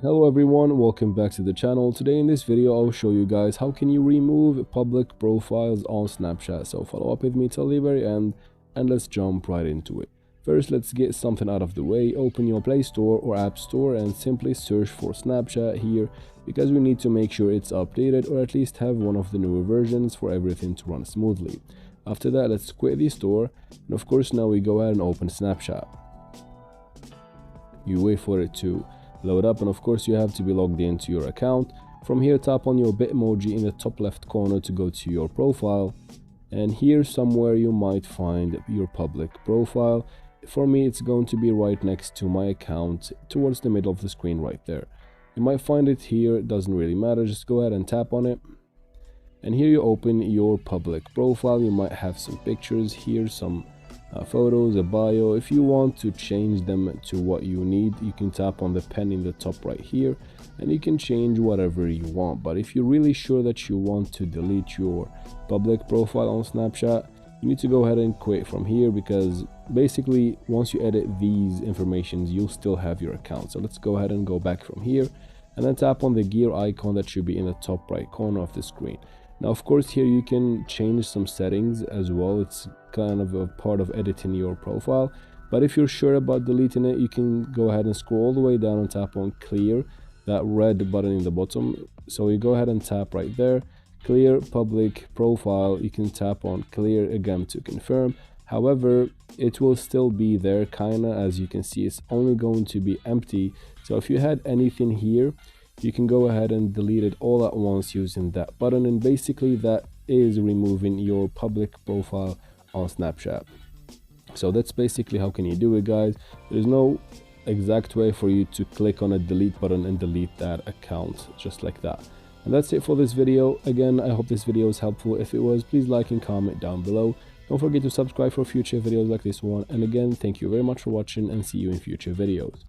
Hello everyone, welcome back to the channel. Today in this video I'll show you guys how can you remove public profiles on Snapchat. So follow up with me till the very end and let's jump right into it. First, let's get something out of the way. Open your Play Store or App Store and simply search for Snapchat here, because we need to make sure it's updated or at least have one of the newer versions for everything to run smoothly. After that, let's quit the store, and of course now we go ahead and open Snapchat. You wait for it to load up, and of course you have to be logged into your account. From here, tap on your Bitmoji in the top left corner to go to your profile, and here somewhere you might find your public profile. For me, it's going to be right next to my account, towards the middle of the screen right there. You might find it here, it doesn't really matter, just go ahead and tap on it, and here you open your public profile. You might have some pictures here, some photos, a bio. If you want to change them to what you need, you can tap on the pen in the top right here and you can change whatever you want. But if you're really sure that you want to delete your public profile on Snapchat, you need to go ahead and quit from here, because basically once you edit these informations you'll still have your account. So let's go ahead and go back from here and then tap on the gear icon that should be in the top right corner of the screen. Now of course here you can change some settings as well. It's kind of a part of editing your profile, but if you're sure about deleting it, you can go ahead and scroll all the way down and tap on clear, that red button in the bottom. So you go ahead and tap right there, clear public profile. You can tap on clear again to confirm. However, it will still be there, kinda, as you can see it's only going to be empty. So if you had anything here, you can go ahead and delete it all at once using that button, and basically that is removing your public profile on Snapchat. So that's basically how can you do it, guys. There's no exact way for you to click on a delete button and delete that account just like that. And that's it for this video. Again, I hope this video was helpful. If it was, please like and comment down below. Don't forget to subscribe for future videos like this one. And again, thank you very much for watching and see you in future videos.